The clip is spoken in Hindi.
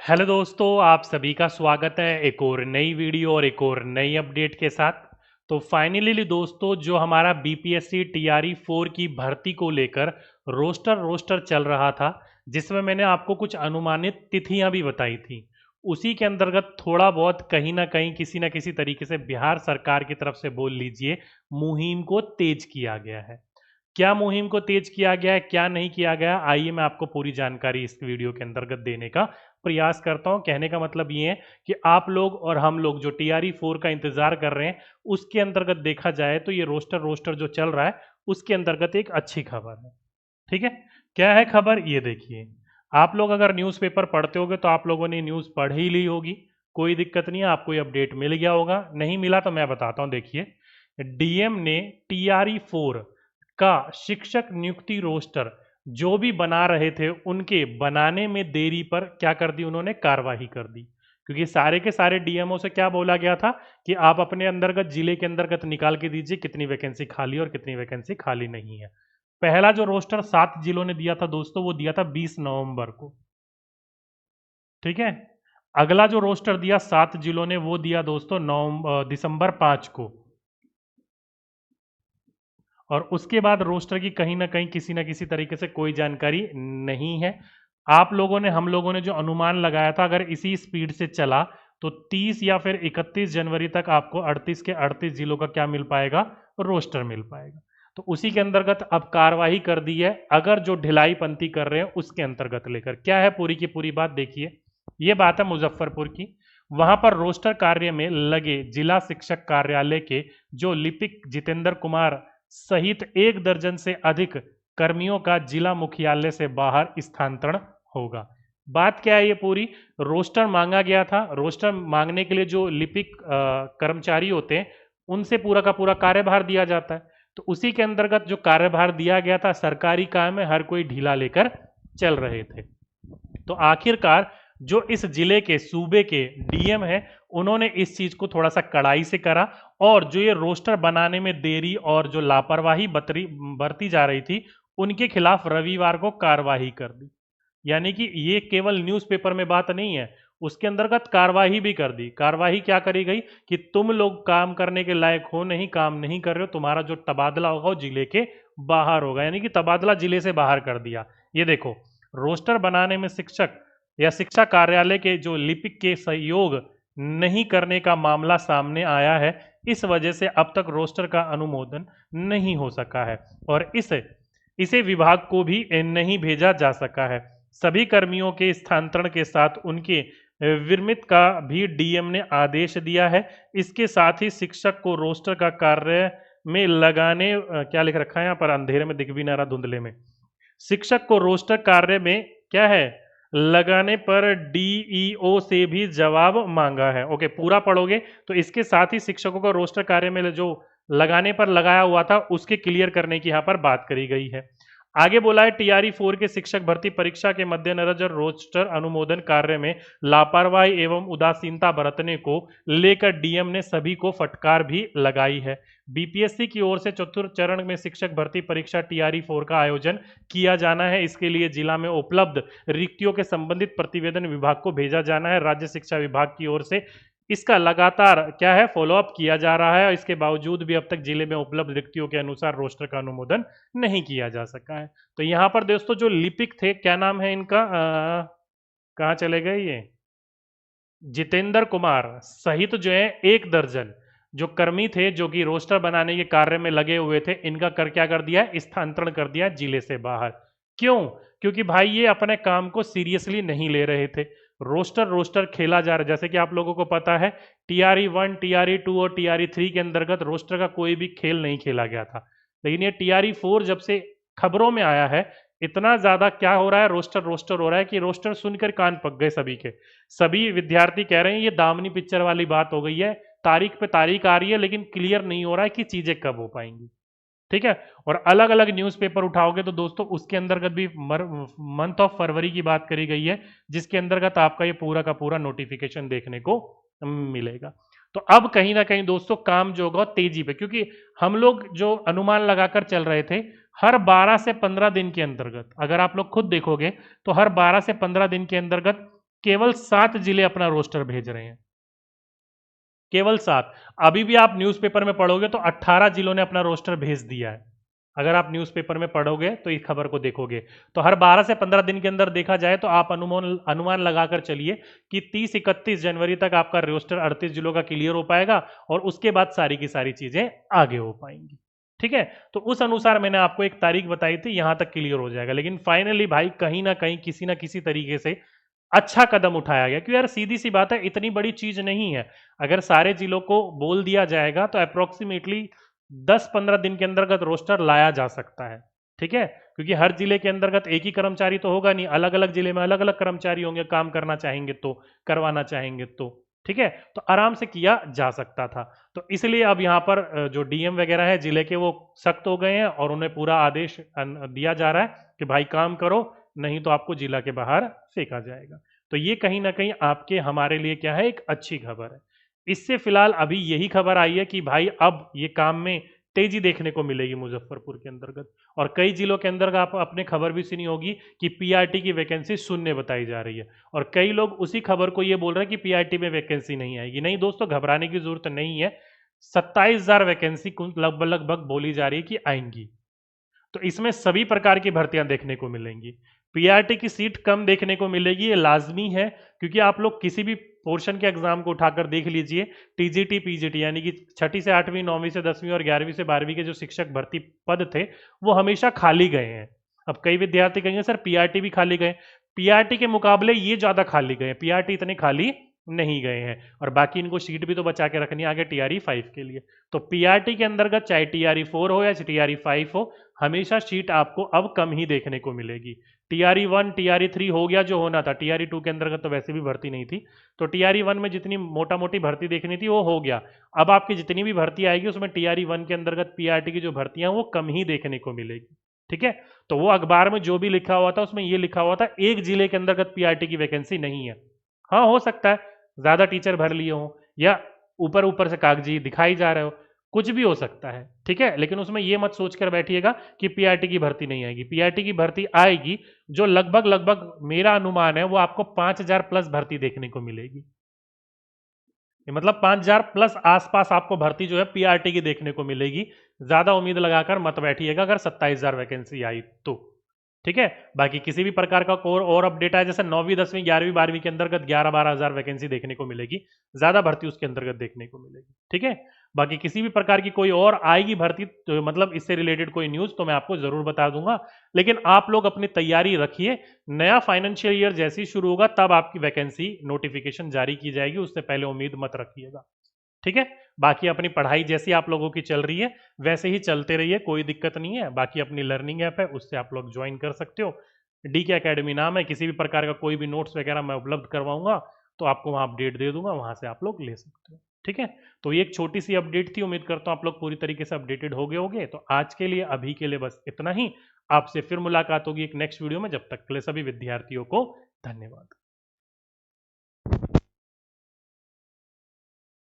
हेलो दोस्तों, आप सभी का स्वागत है एक और नई वीडियो और एक और नई अपडेट के साथ। तो फाइनली दोस्तों, जो हमारा बीपीएससी टीआरई 4 की भर्ती को लेकर रोस्टर चल रहा था, जिसमें मैंने आपको कुछ अनुमानित तिथियां भी बताई थी, उसी के अंतर्गत थोड़ा बहुत कहीं ना कहीं किसी ना किसी तरीके से बिहार सरकार की तरफ से बोल लीजिए मुहिम को तेज किया गया है। क्या मुहिम को तेज किया गया है, क्या नहीं किया गया, आइए मैं आपको पूरी जानकारी इस वीडियो के अंतर्गत देने का प्रयास करता हूं। कहने का मतलब ये है कि आप लोग और हम लोग जो टीआरई 4 का इंतजार कर रहे हैं, उसके अंतर्गत देखा जाए तो ये रोस्टर जो चल रहा है, उसके अंतर्गत एक अच्छी खबर है। ठीक है, क्या है खबर ये देखिए। आप लोग अगर न्यूज़पेपर पढ़ते होगे तो आप लोगों ने न्यूज़ पढ़ ही ली होगी, कोई दिक्कत नहीं है, आपको ये अपडेट मिल गया होगा। नहीं मिला तो मैं बताता हूं, देखिए। डीएम ने टीआरई 4 का शिक्षक नियुक्ति रोस्टर जो भी बना रहे थे, उनके बनाने में देरी पर क्या कर दी, उन्होंने कार्रवाई कर दी। क्योंकि सारे के सारे डीएमओ से क्या बोला गया था कि आप अपने अंतर्गत जिले के अंतर्गत निकाल के दीजिए कितनी वैकेंसी खाली और कितनी वैकेंसी खाली नहीं है। पहला जो रोस्टर 7 जिलों ने दिया था दोस्तों, वो दिया था 20 नवंबर को। ठीक है, अगला जो रोस्टर दिया 7 जिलों ने, वो दिया दोस्तों दिसंबर 5 को। और उसके बाद रोस्टर की कहीं ना कहीं किसी ना किसी तरीके से कोई जानकारी नहीं है। आप लोगों ने, हम लोगों ने जो अनुमान लगाया था, अगर इसी स्पीड से चला तो 30 या फिर 31 जनवरी तक आपको 38 के 38 जिलों का क्या मिल पाएगा, रोस्टर मिल पाएगा। तो उसी के अंतर्गत अब कार्रवाई कर दी है, अगर जो ढिलाई पंथी कर रहे हैं उसके अंतर्गत लेकर। क्या है पूरी की पूरी बात, देखिए। ये बात है मुजफ्फरपुर की। वहां पर रोस्टर कार्य में लगे जिला शिक्षक कार्यालय के जो लिपिक जितेंद्र कुमार सहित 1 दर्जन से अधिक कर्मियों का जिला मुख्यालय से बाहर स्थानांतरण होगा। बात क्या है, ये पूरी रोस्टर मांगा गया था। रोस्टर मांगने के लिए जो लिपिक कर्मचारी होते हैं, उनसे पूरा का पूरा कार्यभार दिया जाता है। तो उसी के अंतर्गत जो कार्यभार दिया गया था, सरकारी काम में हर कोई ढीला लेकर चल रहे थे। तो आखिरकार जो इस जिले के सूबे के डीएम है, उन्होंने इस चीज को थोड़ा सा कड़ाई से करा, और जो ये रोस्टर बनाने में देरी और जो लापरवाही बरती जा रही थी, उनके खिलाफ रविवार को कार्रवाई कर दी। यानी कि ये केवल न्यूज़पेपर में बात नहीं है, उसके अंतर्गत कार्रवाई भी कर दी। कार्रवाई क्या करी गई कि तुम लोग काम करने के लायक हो नहीं, काम नहीं कर रहे हो, तुम्हारा जो तबादला होगा वो जिले के बाहर होगा। यानी कि तबादला जिले से बाहर कर दिया। ये देखो, रोस्टर बनाने में शिक्षक या शिक्षा कार्यालय के जो लिपिक के सहयोग नहीं करने का मामला सामने आया है। इस वजह से अब तक रोस्टर का अनुमोदन नहीं हो सका है, और इसे विभाग को भी नहीं भेजा जा सका है। सभी कर्मियों के स्थानांतरण के साथ उनके विरमित का भी डीएम ने आदेश दिया है। इसके साथ ही शिक्षक को रोस्टर का कार्य में लगाने, क्या लिख रखा है यहाँ पर, अंधेरे में दिख भी ना रहा, धुंधले में। शिक्षक को रोस्टर कार्य में क्या है, लगाने पर डीईओ से भी जवाब मांगा है। ओके, पूरा पढ़ोगे तो इसके साथ ही शिक्षकों को रोस्टर कार्य में जो लगाने पर लगाया हुआ था, उसके क्लियर करने की यहाँ पर बात करी गई है। आगे बोला है, टीआरई 4 के शिक्षक भर्ती परीक्षा के मद्देनजर रोस्टर अनुमोदन कार्य में लापरवाही एवं उदासीनता बरतने को लेकर डीएम ने सभी को फटकार भी लगाई है। बीपीएससी की ओर से चतुर्थ चरण में शिक्षक भर्ती परीक्षा टीआरई 4 का आयोजन किया जाना है। इसके लिए जिला में उपलब्ध रिक्तियों के संबंधित प्रतिवेदन विभाग को भेजा जाना है। राज्य शिक्षा विभाग की ओर से इसका लगातार क्या है, फॉलोअप किया जा रहा है। इसके बावजूद भी अब तक जिले में उपलब्ध रिक्तियों के अनुसार रोस्टर का अनुमोदन नहीं किया जा सका है। तो यहाँ पर दोस्तों जो लिपिक थे, क्या नाम है इनका, कहाँ चले गए ये, जितेंद्र कुमार सहित जो है 1 दर्जन जो कर्मी थे, जो कि रोस्टर बनाने के कार्य में लगे हुए थे, इनका क्या कर दिया, स्थानांतरण कर दिया जिले से बाहर। क्यों? क्योंकि भाई ये अपने काम को सीरियसली नहीं ले रहे थे। रोस्टर खेला जा रहा है, जैसे कि आप लोगों को पता है, टीआरई 1, टीआरई 2 और टीआरई 3 के अंतर्गत रोस्टर का कोई भी खेल नहीं खेला गया था। लेकिन ये टीआरई 4 जब से खबरों में आया है, इतना ज्यादा क्या हो रहा है, रोस्टर हो रहा है कि रोस्टर सुनकर कान पक गए सभी के। सभी विद्यार्थी कह रहे हैं ये दामनी पिक्चर वाली बात हो गई है, तारीख पे तारीख आ रही है, लेकिन क्लियर नहीं हो रहा है कि चीजें कब हो पाएंगी। ठीक है, और अलग अलग न्यूज़पेपर उठाओगे तो दोस्तों उसके अंतर्गत भी मंथ ऑफ फरवरी की बात करी गई है, जिसके अंतर्गत आपका ये पूरा का पूरा नोटिफिकेशन देखने को मिलेगा। तो अब कहीं ना कहीं दोस्तों काम जो होगा तेजी पे, क्योंकि हम लोग जो अनुमान लगाकर चल रहे थे, हर 12 से 15 दिन के अंतर्गत, अगर आप लोग खुद देखोगे तो हर 12 से 15 दिन के अंतर्गत केवल 7 जिले अपना रोस्टर भेज रहे हैं, केवल 7। अभी भी आप न्यूज़पेपर में पढ़ोगे तो 18 जिलों ने अपना रोस्टर भेज दिया है। अगर आप न्यूज़पेपर में पढ़ोगे तो इस खबर को देखोगे तो हर 12 से 15 दिन के अंदर देखा जाए तो आप अनुमान लगाकर चलिए कि 30-31 जनवरी तक आपका रोस्टर 38 जिलों का क्लियर हो पाएगा और उसके बाद सारी की सारी चीजें आगे हो पाएंगी। ठीक है, तो उस अनुसार मैंने आपको एक तारीख बताई थी, यहां तक क्लियर हो जाएगा। लेकिन फाइनली भाई कहीं ना कहीं किसी ना किसी तरीके से अच्छा कदम उठाया गया, क्योंकि यार सीधी सी बात है, इतनी बड़ी चीज नहीं है। अगर सारे जिलों को बोल दिया जाएगा तो अप्रोक्सीमेटली 10-15 दिन के अंतर्गत रोस्टर लाया जा सकता है। ठीक है, क्योंकि हर जिले के अंतर्गत एक ही कर्मचारी तो होगा नहीं, अलग अलग जिले में अलग अलग कर्मचारी होंगे, काम करना चाहेंगे तो, करवाना चाहेंगे तो। ठीक है, तो आराम से किया जा सकता था। तो इसलिए अब यहाँ पर जो डीएम वगैरह है जिले के, वो सख्त हो गए हैं और उन्हें पूरा आदेश दिया जा रहा है कि भाई काम करो, नहीं तो आपको जिला के बाहर फेंका जाएगा। तो ये कहीं ना कहीं आपके हमारे लिए क्या है, एक अच्छी खबर है। इससे फिलहाल अभी यही खबर आई है कि भाई अब ये काम में तेजी देखने को मिलेगी मुजफ्फरपुर के अंतर्गत। और कई जिलों के अंदर आप अपने खबर भी सुनी होगी कि पीआरटी की वैकेंसी शून्य बताई जा रही है, और कई लोग उसी खबर को ये बोल रहे हैं कि पीआरटी में वैकेंसी नहीं आएगी। नहीं दोस्तों, घबराने की जरूरत नहीं है। 27,000 वैकेंसी लगभग लगभग बोली जा रही है कि आएंगी। तो इसमें सभी प्रकार की भर्तियां देखने को मिलेंगी। पीआरटी की सीट कम देखने को मिलेगी, ये लाजमी है, क्योंकि आप लोग किसी भी पोर्शन के एग्जाम को उठाकर देख लीजिए, टीजीटी पीजीटी यानी कि 6ठी से 8वीं, 9वीं से 10वीं और 11वीं से 12वीं के जो शिक्षक भर्ती पद थे वो हमेशा खाली गए हैं। अब कई विद्यार्थी कहेंगे सर पीआरटी भी खाली गए, पीआरटी के मुकाबले ये ज्यादा खाली गए, पीआरटी इतने खाली नहीं गए हैं, और बाकी इनको सीट भी तो बचा के रखनी है आगे टीआरई 5 के लिए। तो पीआरटी के अंतर्गत चाहे टीआरई 4 हो या टीआरई 5 हो, हमेशा सीट आपको अब कम ही देखने को मिलेगी। टीआरई 1 टीआरई 3 हो गया जो होना था, टीआरई 2 के अंतर्गत तो वैसे भी भर्ती नहीं थी, तो टीआरई 1 में जितनी मोटा मोटी भर्ती देखनी थी वो हो गया। अब आपकी जितनी भी भर्ती आएगी उसमें टीआरई 1 के अंतर्गत पीआरटी की जो भर्तियां वो कम ही देखने को मिलेगी। ठीक है, तो वो अखबार में जो भी लिखा हुआ था उसमें ये लिखा हुआ था एक जिले के अंतर्गत पीआरटी की वैकेंसी नहीं है। हाँ, हो सकता है ज्यादा टीचर भर लिए हो, या ऊपर ऊपर से कागजी दिखाई जा रहे हो, कुछ भी हो सकता है। ठीक है, लेकिन उसमें यह मत सोचकर बैठिएगा कि पीआरटी की भर्ती नहीं आएगी। पीआरटी की भर्ती आएगी, जो लगभग लगभग मेरा अनुमान है वो आपको 5,000 प्लस भर्ती देखने को मिलेगी। मतलब 5,000 प्लस आसपास आपको भर्ती जो है पीआरटी की देखने को मिलेगी। ज्यादा उम्मीद लगाकर मत बैठिएगा अगर 27,000 वैकेंसी आई तो। ठीक है, बाकी किसी भी प्रकार का कोर और अपडेट है, जैसे 9वीं 10वीं 11वीं 12वीं के अंतर्गत 11-12 हजार वैकेंसी देखने को मिलेगी, ज्यादा भर्ती उसके अंतर्गत देखने को मिलेगी। ठीक है, बाकी किसी भी प्रकार की कोई और आएगी भर्ती तो मतलब इससे रिलेटेड कोई न्यूज तो मैं आपको जरूर बता दूंगा। लेकिन आप लोग अपनी तैयारी रखिए, नया फाइनेंशियल ईयर जैसे ही शुरू होगा तब आपकी वैकेंसी नोटिफिकेशन जारी की जाएगी, उससे पहले उम्मीद मत रखिएगा। ठीक है, बाकी अपनी पढ़ाई जैसी आप लोगों की चल रही है वैसे ही चलते रहिए, कोई दिक्कत नहीं है। बाकी अपनी लर्निंग ऐप है उससे आप लोग ज्वाइन कर सकते हो, डी के अकेडमी नाम है, किसी भी प्रकार का कोई भी नोट्स वगैरह मैं उपलब्ध करवाऊंगा तो आपको वहां अपडेट दे दूंगा, वहां से आप लोग ले सकते हो। ठीक है, तो ये एक छोटी सी अपडेट थी, उम्मीद करता हूं आप लोग पूरी तरीके से अपडेटेड हो गए होंगे। तो आज के लिए अभी के लिए बस इतना ही, आपसे फिर मुलाकात होगी एक नेक्स्ट वीडियो में, जब तक के लिए सभी विद्यार्थियों को धन्यवाद।